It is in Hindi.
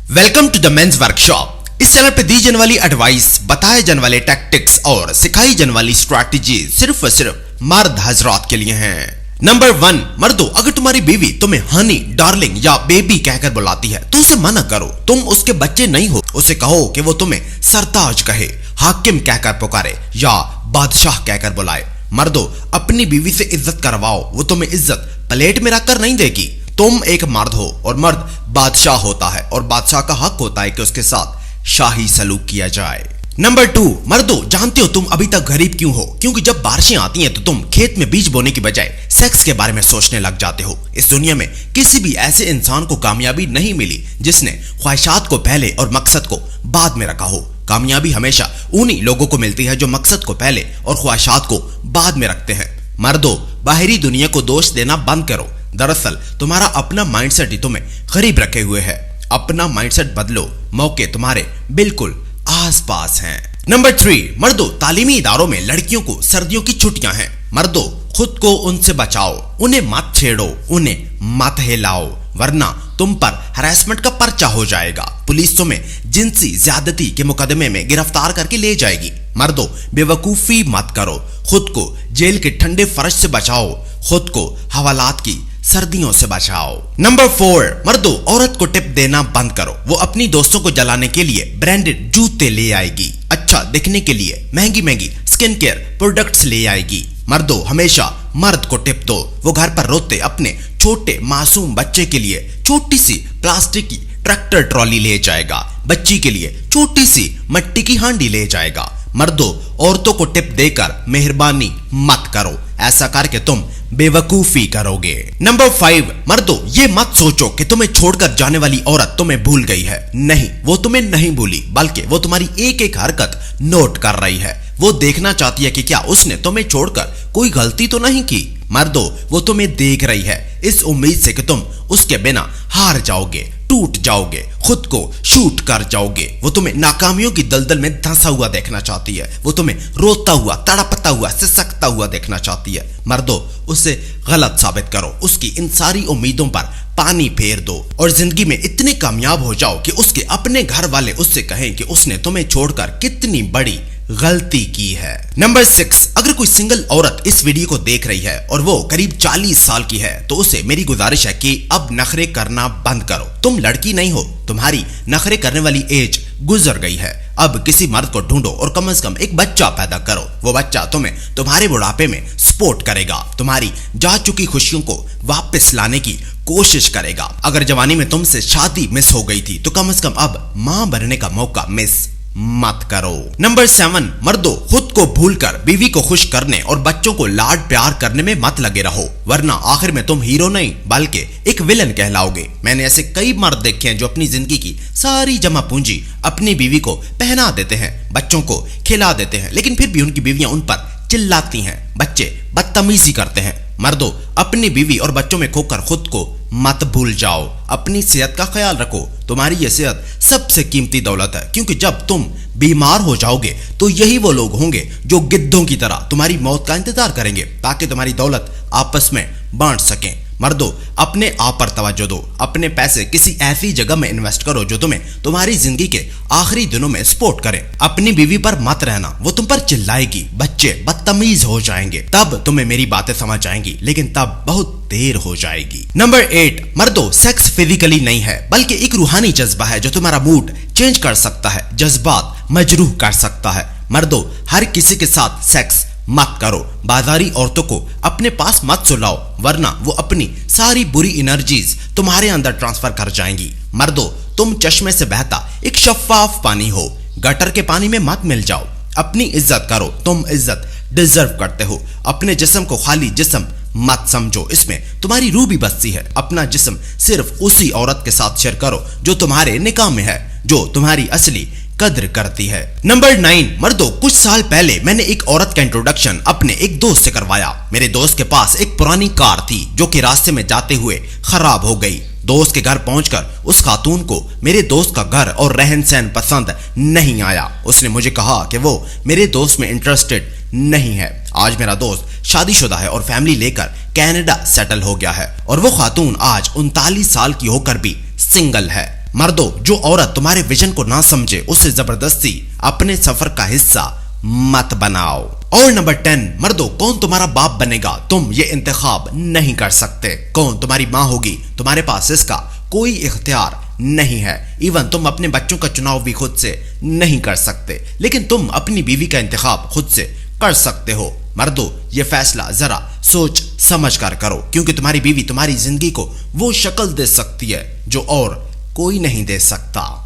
Welcome to the men's workshop. इस चैनल पे दी जाने वाली एडवाइस, बताए जाने वाले टैक्टिक्स और सिखाई जाने वाली स्ट्रैटेजी सिर्फ और सिर्फ मर्द हजरात के लिए हैं। नंबर 1, मर्दों, अगर तुम्हारी बीवी तुम्हें हनी, डार्लिंग या बेबी कहकर बुलाती है तो उसे मना करो। तुम उसके बच्चे नहीं हो। उसे कहो कि वो तुम्हें सरताज कहे, हाकिम कहकर पुकारे या बादशाह कहकर बुलाए। मर्दों, अपनी बीवी से इज्जत करवाओ, वो तुम्हें इज्जत प्लेट में रखकर नहीं देगी। तुम एक मर्द हो और मर्द बादशाह होता है और बादशाह का हक होता है कि उसके साथ शाही सलूक किया जाए। नंबर 2, मर्दों, जानते हो तुम अभी तक गरीब क्यों हो? क्योंकि जब बारिशें आती हैं तो तुम खेत में बीज बोने की बजाय सेक्स के बारे में सोचने लग जाते हो। इस दुनिया में किसी भी ऐसे इंसान को कामयाबी नहीं मिली जिसने ख्वाहिशात को पहले और मकसद को बाद में रखा हो। कामयाबी हमेशा उन्हीं लोगों को मिलती है जो मकसद को पहले और ख्वाहिशात को बाद में रखते हैं। मर्दों, बाहरी दुनिया को दोष देना बंद करो। दरअसल तुम्हारा अपना माइंडसेट ही तुम्हें गरीब रखे हुए है। अपना माइंडसेट बदलो, मौके तुम्हारे बिल्कुल आसपास हैं। नंबर 3, मर्दों, तालीमी इदारों में लड़कियों को सर्दियों की छुट्टियां हैं। मर्दों, खुद को उनसे बचाओ, उन्हें मत छेड़ो, उन्हें मत हिलाओ, वरना तुम पर हरासमेंट का पर्चा हो जाएगा। पुलिस तुम्हें जिनसी ज्यादती के मुकदमे में गिरफ्तार करके ले जाएगी। मर्दों, बेवकूफी मत करो, खुद को जेल के ठंडे फर्श से बचाओ, खुद को हवालात की सर्दियों से बचाओ। नंबर 4, मर्दों, औरत को टिप देना बंद करो। वो अपनी दोस्तों को जलाने के लिए ब्रांडेड जूते ले आएगी, अच्छा दिखने के लिए महंगी महंगी स्किन केयर प्रोडक्ट्स ले आएगी। मर्दों, हमेशा मर्द को टिप दो। वो घर पर रोते अपने छोटे मासूम बच्चे के लिए छोटी सी प्लास्टिक की ट्रैक्टर ट्रॉली ले जाएगा, बच्ची के लिए छोटी सी मिट्टी की हांडी ले जाएगा। मर्दों, औरतों को टिप देकर मेहरबानी मत करो, ऐसा करके तुम बेवकूफी करोगे। नंबर 5, मर्दों, ये मत सोचो कि तुम्हें छोड़कर जाने वाली औरत तुम्हें भूल गई है। नहीं, वो तुम्हें नहीं भूली, बल्कि वो तुम्हारी एक एक हरकत नोट कर रही है। वो देखना चाहती है कि क्या उसने तुम्हें छोड़कर कोई गलती तो नहीं की। मर्दों, वो तुम्हें देख रही है इस उम्मीद से कि तुम उसके बिना हार जाओगे, टूट जाओगे, खुद को शूट कर जाओगे। वो तुम्हें नाकामियों की दलदल में धंसा हुआ देखना चाहती है। वो तुम्हें रोता हुआ, तड़पता हुआ, सिसकता हुआ देखना चाहती है। मर्दों, उसे गलत साबित करो, उसकी इन सारी उम्मीदों पर पानी फेर दो और जिंदगी में इतने कामयाब हो जाओ कि उसके अपने घर वाले उससे कहें कि उसने तुम्हें छोड़कर कितनी बड़ी गलती की है। नंबर 6, अगर कोई सिंगल औरत इस वीडियो को देख रही है और वो करीब 40 साल की है तो उसे मेरी गुजारिश है कि अब नखरे करना बंद करो। तुम लड़की नहीं हो, तुम्हारी नखरे करने वाली एज गुजर गई है। अब किसी मर्द को ढूंढो और कम से कम एक बच्चा पैदा करो। वो बच्चा तुम्हें तुम्हारे बुढ़ापे में सपोर्ट करेगा, तुम्हारी जा चुकी खुशियों को वापस लाने की कोशिश करेगा। अगर जवानी में तुमसे शादी मिस हो गई थी तो कम से कम अब मां बनने का मौका मिस मत करो। नंबर 7, मर्दों, खुद को भूलकर बीवी को खुश करने और बच्चों को लाड प्यार करने में मत लगे रहो, वरना आखिर में तुम हीरो नहीं बल्कि एक विलन कहलाओगे। मैंने ऐसे कई मर्द देखे हैं जो अपनी जिंदगी की सारी जमा पूंजी अपनी बीवी को पहना देते हैं, बच्चों को खिला देते हैं, लेकिन फिर भी उनकी बीवियां उन पर चिल्लाती हैं, बच्चे बदतमीजी करते हैं। मर्दों, अपनी बीवी और बच्चों में खोकर खुद को मत भूल जाओ। अपनी सेहत का ख्याल रखो, तुम्हारी यह सेहत सबसे कीमती दौलत है, क्योंकि जब तुम बीमार हो जाओगे तो यही वो लोग होंगे जो गिद्धों की तरह तुम्हारी मौत का इंतजार करेंगे ताकि तुम्हारी दौलत आपस में बांट सकें। मर्दों, अपने आप पर तवज्जो दो, अपने पैसे किसी ऐसी जगह में इन्वेस्ट करो जो तुम्हें तुम्हारी जिंदगी के आखिरी दिनों में सपोर्ट करे। अपनी बीवी पर मत रहना, वो तुम पर चिल्लाएगी, बच्चे बदतमीज हो जाएंगे, तब तुम्हें मेरी बातें समझ आएंगी, लेकिन तब बहुत देर हो जाएगी। नंबर 8, मर्दों, सेक्स फिजिकली नहीं है बल्कि एक रूहानी जज्बा है जो तुम्हारा मूड चेंज कर सकता है, जज्बात मजरूह कर सकता है। मर्दों, हर किसी के साथ सेक्स मत करो। बाजारी औरतों को अपने पास मत सुलाओ, वरना वो अपनी सारी बुरी एनर्जीज तुम्हारे अंदर ट्रांसफर कर जाएंगी। मर्दों, तुम चश्मे से बहता एक शफाफ पानी हो, गटर के पानी में मत मिल जाओ। अपनी इज्जत करो, तुम इज्जत डिजर्व करते हो। अपने जिस्म को खाली जिस्म मत समझो, इसमें तुम्हारी रूह भी बसती है। अपना जिस्म सिर्फ उसी औरत के साथ शेयर करो जो तुम्हारे निकाह में है, जो तुम्हारी असली कद्र करती है। नंबर 9, मर्दों, कुछ साल पहले मैंने एक औरत का इंट्रोडक्शन अपने एक दोस्त से करवाया। मेरे दोस्त के पास एक पुरानी कार थी जो कि रास्ते में जाते हुए खराब हो गई। दोस्त के घर पहुंचकर उस खातून को मेरे दोस्त का घर और रहन सहन पसंद नहीं आया। उसने मुझे कहा कि वो मेरे दोस्त में इंटरेस्टेड नहीं है। आज मेरा दोस्त शादीशुदा है और फैमिली लेकर कनाडा सेटल हो गया है और वो खातून आज 39 साल की होकर भी सिंगल है। मर्दों, जो औरत तुम्हारे विजन को ना समझे उसे जबरदस्ती अपने सफर का हिस्सा मत बनाओ। और नंबर 10, मर्दों, कौन तुम्हारा बाप बनेगा तुम ये इंतखाब नहीं कर सकते। कौन तुम्हारी माँ होगी तुम्हारे पास इसका कोई इख्तियार नहीं है। इवन तुम अपने बच्चों का चुनाव भी खुद से नहीं कर सकते, लेकिन तुम अपनी बीवी का इंतखाब खुद से कर सकते हो। मर्दों, ये फैसला जरा सोच समझ कर करो, क्योंकि तुम्हारी बीवी तुम्हारी जिंदगी को वो शक्ल दे सकती है जो और कोई नहीं दे सकता।